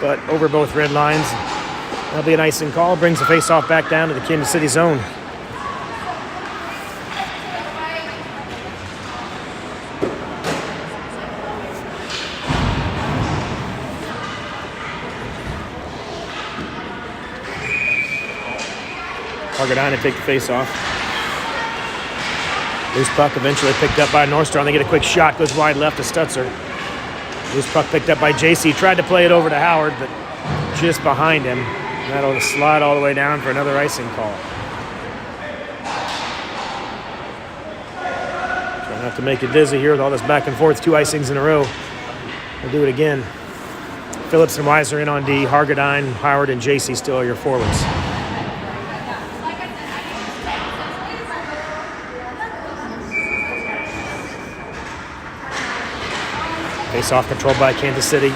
but over both red lines. That'll be an icing call. Brings the faceoff back down to the Kansas City zone. Hargadine to take the face-off. Loose puck eventually picked up by North Star, and they get a quick shot. Goes wide left to Stutzer. Loose puck picked up by JC. Tried to play it over to Howard, but just behind him. That'll slide all the way down for another icing call. Trying not to make it dizzy here with all this back and forth. 2 icings in a row. We'll do it again. Phillips and Weiser in on D. Hargadine, Howard, and JC still are your forwards. Face-off controlled by Kansas City.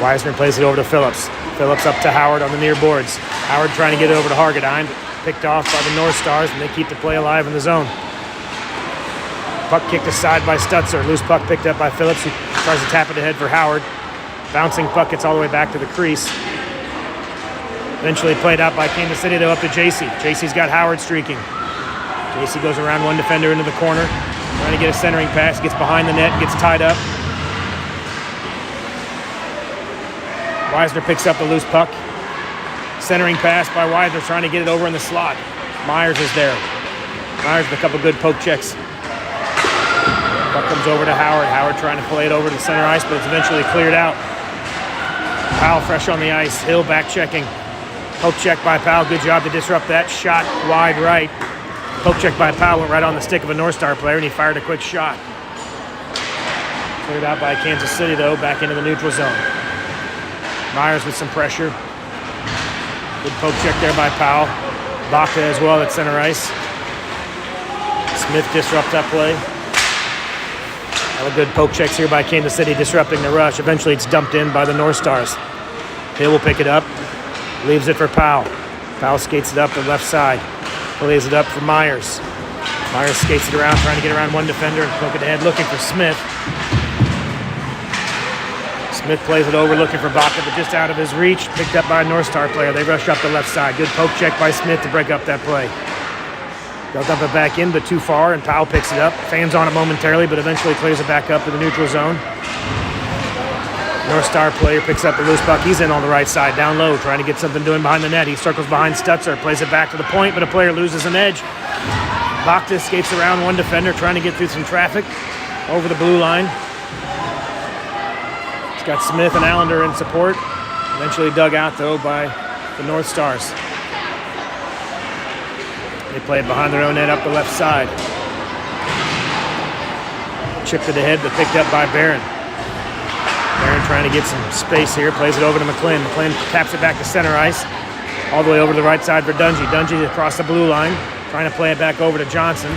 Wiseman plays it over to Phillips. Phillips up to Howard on the near boards. Howard trying to get it over to Hargadine, but picked off by the North Stars, and they keep the play alive in the zone. Puck kicked aside by Stutzer. Loose puck picked up by Phillips, who tries to tap it ahead for Howard. Bouncing puck gets all the way back to the crease. Eventually played out by Kansas City, though, up to JC. JC's got Howard streaking. JC goes around one defender into the corner. Trying to get a centering pass, gets behind the net, gets tied up. Weisner picks up the loose puck. Centering pass by Weisner, trying to get it over in the slot. Myers is there. Myers with a couple good poke checks. Puck comes over to Howard. Howard trying to play it over to the center ice, but it's eventually cleared out. Powell fresh on the ice. Hill back checking. Poke check by Powell. Good job to disrupt that. Shot wide right. Poke check by Powell went right on the stick of a North Star player, and he fired a quick shot. Cleared out by Kansas City, though, back into the neutral zone. Myers with some pressure. Good poke check there by Powell. Baca as well at center ice. Smith disrupts that play. A lot of good poke checks here by Kansas City, disrupting the rush. Eventually it's dumped in by the North Stars. Hill will pick it up. Leaves it for Powell. Powell skates it up the left side. Plays it up for Myers. Myers skates it around, trying to get around one defender and poke it ahead, looking for Smith. Smith plays it over, looking for Baca, but just out of his reach. Picked up by a North Star player. They rush up the left side. Good poke check by Smith to break up that play. They'll dump it back in, but too far, and Powell picks it up. Fans on it momentarily, but eventually clears it back up to the neutral zone. North Star player picks up the loose puck. He's in on the right side, down low, trying to get something doing behind the net. He circles behind Stutzer, plays it back to the point, but a player loses an edge. Baca skates around one defender, trying to get through some traffic over the blue line. It's got Smith and Allender in support. Eventually dug out, though, by the North Stars. They play it behind their own net up the left side. Chipped it ahead, but picked up by Barron. Barron trying to get some space here, plays it over to McLean. McLean taps it back to center ice, all the way over to the right side for Dungy. Dungy across the blue line, trying to play it back over to Johnson.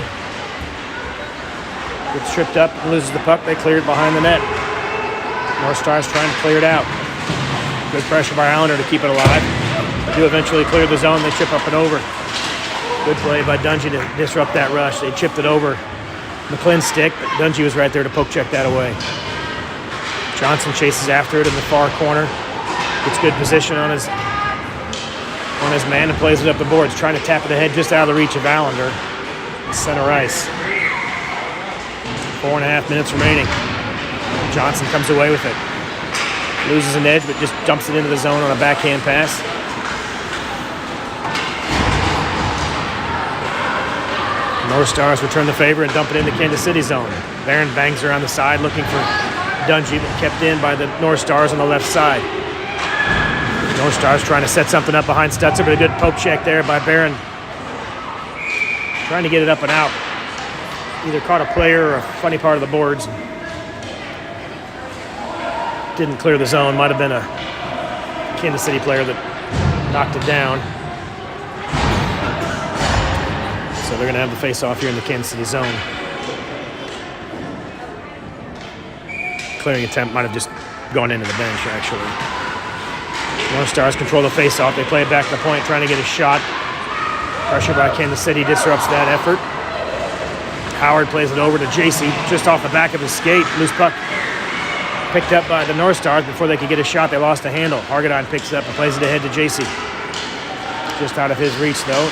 Gets tripped up and loses the puck. They clear it behind the net. North Stars trying to clear it out. Good pressure by Allender to keep it alive. They do eventually clear the zone. They chip up and over. Good play by Dungy to disrupt that rush. They chipped it over McLean's stick, but Dungy was right there to poke check that away. Johnson chases after it in the far corner. Gets good position on his man and plays it up the boards, trying to tap it ahead just out of the reach of Allender. Center ice. 4.5 minutes remaining. Johnson comes away with it. Loses an edge, but just dumps it into the zone on a backhand pass. North Stars return the favor and dump it into Kansas City zone. Barron bangs around the side looking for Dungy, but kept in by the North Stars on the left side. North Stars trying to set something up behind Stutzer, but a good poke check there by Barron. Trying to get it up and out. Either caught a player or a funny part of the boards. Didn't clear the zone. Might have been a Kansas City player that knocked it down. So they're going to have the face-off here in the Kansas City zone. Clearing attempt might have just gone into the bench, actually. North Stars control the face-off. They play it back to the point, trying to get a shot. Pressure by Kansas City disrupts that effort. Howard plays it over to JC, just off the back of his skate. Loose puck picked up by the North Stars. Before they could get a shot, they lost a handle. Hargadine picks it up and plays it ahead to JC. Just out of his reach, though.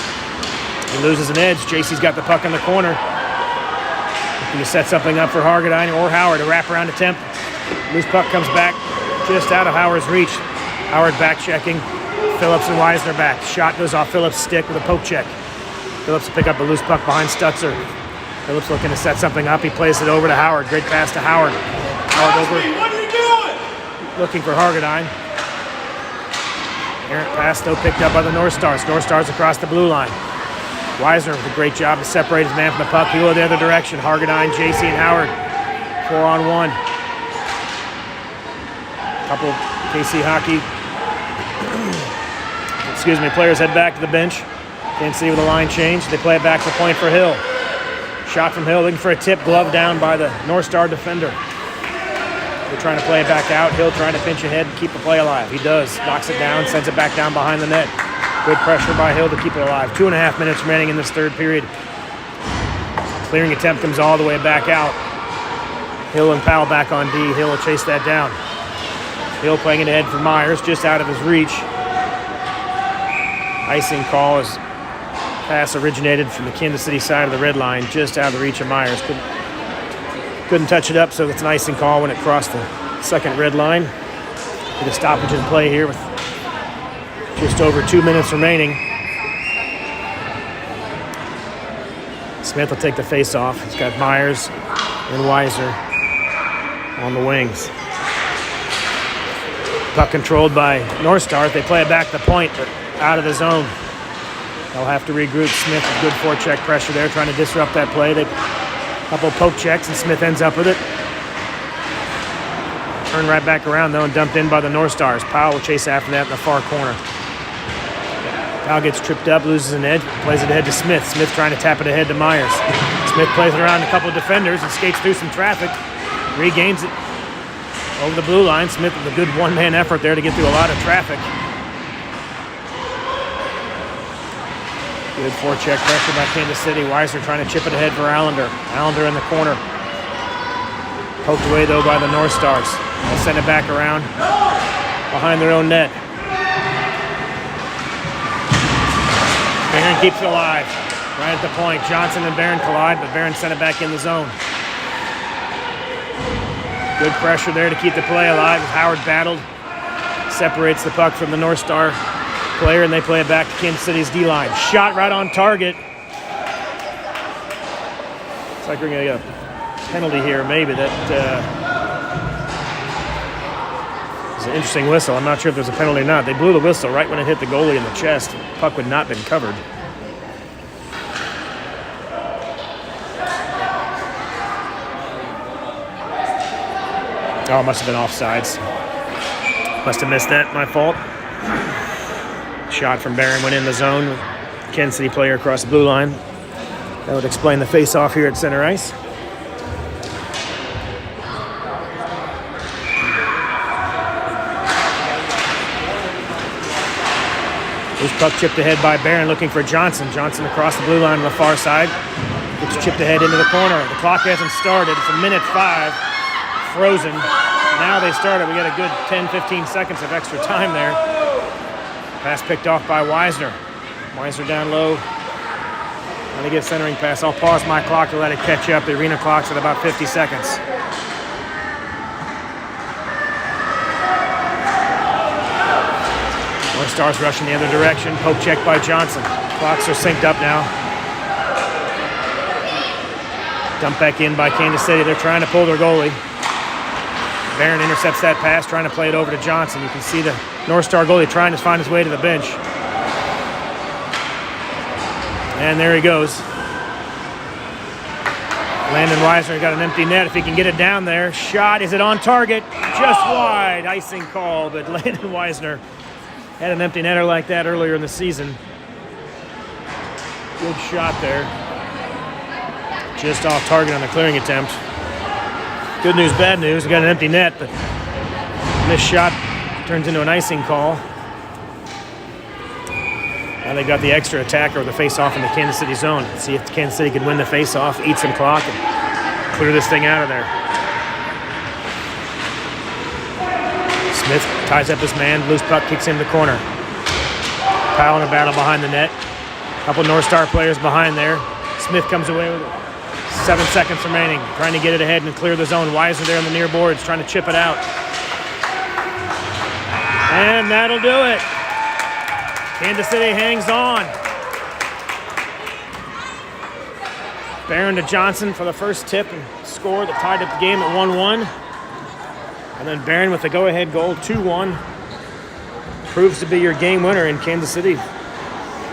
He loses an edge. JC's got the puck in the corner. Looking to set something up for Hargadine or Howard. A wraparound attempt. Loose puck comes back just out of Howard's reach. Howard back checking. Phillips and Weisner back. Shot goes off Phillips' stick with a poke check. Phillips will pick up the loose puck behind Stutzer. Phillips looking to set something up. He plays it over to Howard. Great pass to Howard. Howard over. What are you doing? Looking for Hargadine. Errant pass, though, picked up by the North Stars. North Stars across the blue line. Weisner with a great job to separate his man from the puck. He'll go the other direction. Hargadine, JC, and Howard. 4-on-1. Couple KC hockey. Players head back to the bench. Can't see with the line change. They play it back to the point for Hill. Shot from Hill, looking for a tip, glove down by the North Star defender. They're trying to play it back out. Hill trying to pinch ahead and keep the play alive. He does. Knocks it down, sends it back down behind the net. Good pressure by Hill to keep it alive. 2.5 minutes remaining in this third period. Clearing attempt comes all the way back out. Hill and Powell back on D. Hill will chase that down. Hill playing it ahead for Myers, just out of his reach. Icing call as pass originated from the Kansas City side of the red line, just out of the reach of Myers. Couldn't touch it up, so it's an icing call when it crossed the second red line. With a stoppage in play here with just over 2 minutes remaining. Smith will take the face off. He's got Myers and Weiser on the wings. Puck controlled by North Stars. They play it back to the point, but out of the zone. They'll have to regroup. Smith with good forecheck pressure there, trying to disrupt that play. They couple poke checks, and Smith ends up with it. Turned right back around, though, and dumped in by the North Stars. Powell will chase after that in the far corner. Powell gets tripped up, loses an edge, plays it ahead to Smith. Smith trying to tap it ahead to Myers. Smith plays it around a couple of defenders and skates through some traffic. Regains it over the blue line. Smith with a good one-man effort there to get through a lot of traffic. Good forecheck pressure by Kansas City. Weiser trying to chip it ahead for Allender. Allender in the corner. Poked away, though, by the North Stars. They'll send it back around behind their own net. Barron keeps it alive. Right at the point. Johnson and Barron collide, but Barron sent it back in the zone. Good pressure there to keep the play alive. Howard battled. Separates the puck from the North Star player, and they play it back to Kansas City's D-line. Shot right on target. Looks like we're going to get a penalty here, maybe. That is an interesting whistle. I'm not sure if there's a penalty or not. They blew the whistle right when it hit the goalie in the chest. The puck would not have been covered. Oh, it must have been offsides. Must have missed that. My fault. Shot from Barron went in the zone with Kansas City player across the blue line. That would explain the face-off here at center ice. Loose puck chipped ahead by Barron, looking for Johnson. Johnson across the blue line on the far side. It's chipped ahead into the corner. The clock hasn't started. It's a minute 5. Frozen. Now they started. We got a good 10-15 seconds of extra time there. Pass picked off by Weisner. Weisner down low. Trying to get centering pass. I'll pause my clock to let it catch up. The arena clock's at about 50 seconds. North Stars rushing the other direction. Poke check by Johnson. Clocks are synced up now. Dump back in by Kansas City. They're trying to pull their goalie. Barron intercepts that pass, trying to play it over to Johnson. You can see the North Star goalie trying to find his way to the bench. And there he goes. Landon Weisner got an empty net. If he can get it down there. Shot, is it on target? Just wide. Icing call, but Landon Weisner Had an empty netter like that earlier in the season. Good shot there. Just off target on the clearing attempt. Good news, bad news. We got an empty net, but this shot turns into an icing call. Now they got the extra attacker of the face-off in the Kansas City zone. See if Kansas City can win the face-off, eat some clock, and clear this thing out of there. Smith ties up his man. Loose puck kicks in the corner. Powell in a battle behind the net. Couple North Star players behind there. Smith comes away with it. 7 seconds remaining. Trying to get it ahead and clear the zone. Weiser there on the near boards, trying to chip it out. And that'll do it. Kansas City hangs on. Barron to Johnson for the first tip and score that tied up the game at 1-1. And then Barron with the go-ahead goal, 2-1. Proves to be your game winner, in Kansas City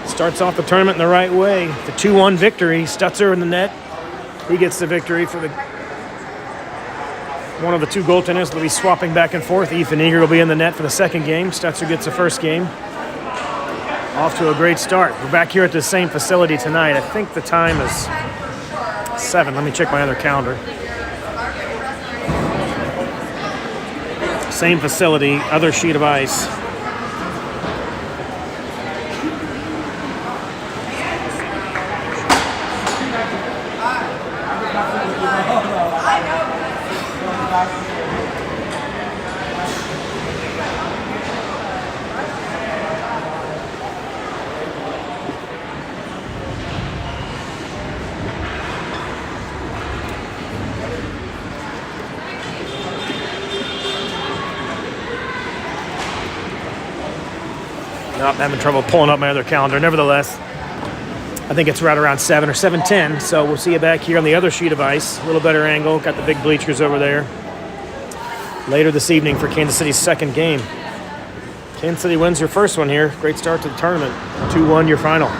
starts off the tournament in the right way. The 2-1 victory. Stutzer in the net. He gets the victory for the one of the two goaltenders. They'll be swapping back and forth. Ethan Eager will be in the net for the second game. Stutzer gets the first game. Off to a great start. We're back here at the same facility tonight. I think the time is 7. Let me check my other calendar. Same facility, other sheet of ice. Nope, I'm having trouble pulling up my other calendar. Nevertheless, I think it's right around 7 or 7:10. So we'll see you back here on the other sheet of ice. A little better angle. Got the big bleachers over there. Later this evening for Kansas City's second game. Kansas City wins your first one here. Great start to the tournament. 2-1 your final.